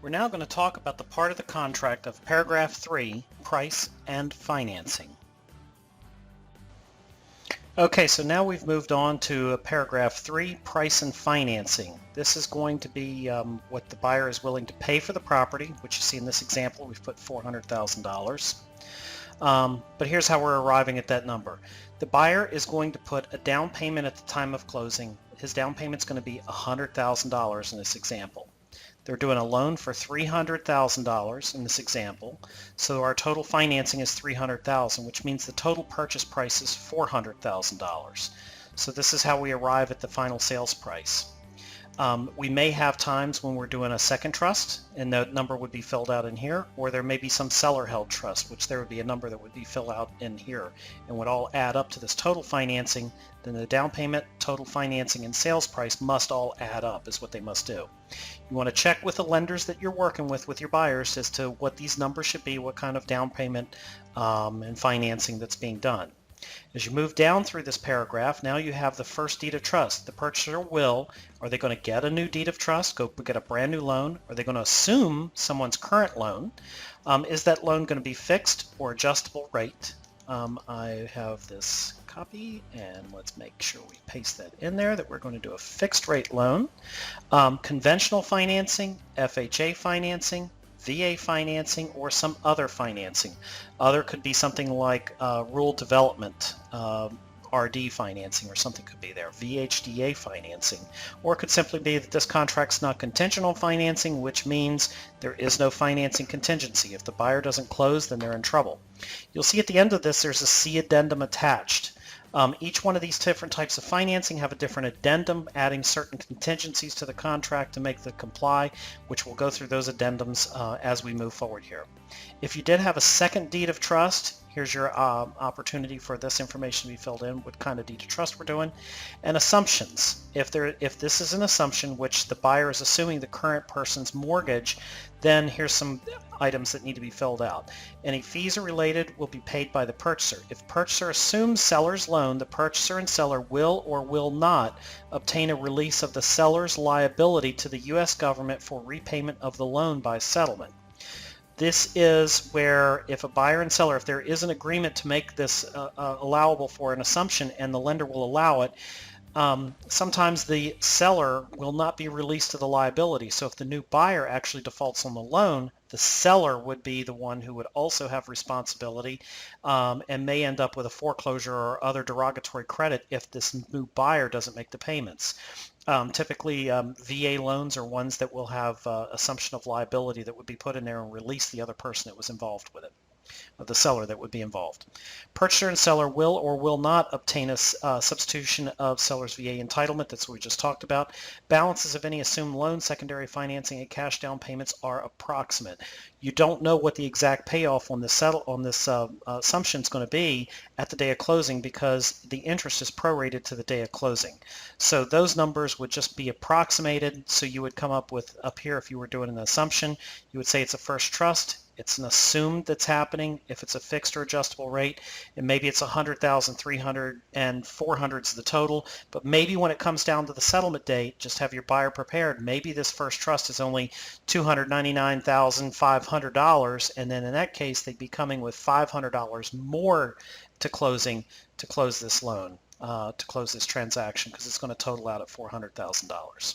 We're now going to talk about the part of the contract of paragraph 3, price and financing. Okay, so now we've moved on to paragraph 3, price and financing. This is going to be what the buyer is willing to pay for the property, which you see in this example, we've put $400,000. But here's how we're arriving at that number. The buyer is going to put a down payment at the time of closing. His down payment is going to be $100,000 in this example. They're doing a loan for $300,000 in this example, so our total financing is $300,000, which means the total purchase price is $400,000. So this is how we arrive at the final sales price. We may have times when we're doing a second trust, and the number would be filled out in here, or there may be some seller-held trust, which there would be a number that would be filled out in here, and would all add up to this total financing. Then the down payment, total financing, and sales price must all add up, is what they must do. You want to check with the lenders that you're working with your buyers, as to what these numbers should be, what kind of down payment and financing that's being done. As you move down through this paragraph, now you have the first deed of trust. The purchaser will, are they going to get a new deed of trust, go get a brand new loan? Are they going to assume someone's current loan? Is that loan going to be fixed or adjustable rate? I have this copy, and let's make sure we paste that in there, that we're going to do a fixed rate loan. Conventional financing, FHA financing, VA financing, or some other financing. Other could be something like rural development, RD financing, or something could be there. VHDA financing, or it could simply be that this contract's not contingent on financing, which means there is no financing contingency. If the buyer doesn't close, then they're in trouble. You'll see at the end of this there's a C addendum attached. Each one of these different types of financing have a different addendum, adding certain contingencies to the contract to make them comply, which we'll go through those addendums as we move forward here. If you did have a second deed of trust, here's your opportunity for this information to be filled in, what kind of deed of trust we're doing, and assumptions. If this is an assumption which the buyer is assuming the current person's mortgage, then here's some items that need to be filled out. Any fees are related will be paid by the purchaser. If purchaser assumes seller's loan, the purchaser and seller will or will not obtain a release of the seller's liability to the U.S. government for repayment of the loan by settlement. This is where if a buyer and seller, if there is an agreement to make this allowable for an assumption and the lender will allow it, sometimes the seller will not be released to the liability. So if the new buyer actually defaults on the loan, the seller would be the one who would also have responsibility and may end up with a foreclosure or other derogatory credit if this new buyer doesn't make the payments. Typically, VA loans are ones that will have assumption of liability that would be put in there and release the other person that was involved with it, the seller that would be involved. Purchaser and seller will or will not obtain a substitution of seller's VA entitlement. That's what we just talked about. Balances of any assumed loan, secondary financing, and cash down payments are approximate. You don't know what the exact payoff on this assumption is going to be at the day of closing, because the interest is prorated to the day of closing. So those numbers would just be approximated. So you would come up with, up here, if you were doing an assumption, you would say it's a first trust. It's an assumed that's happening. If it's a fixed or adjustable rate, and maybe it's 100,000, 300, and 400 is the total. But maybe when it comes down to the settlement date, just have your buyer prepared. Maybe this first trust is only $299,500, and then in that case, they'd be coming with $500 more to closing to close this loan, to close this transaction, because it's going to total out at $400,000.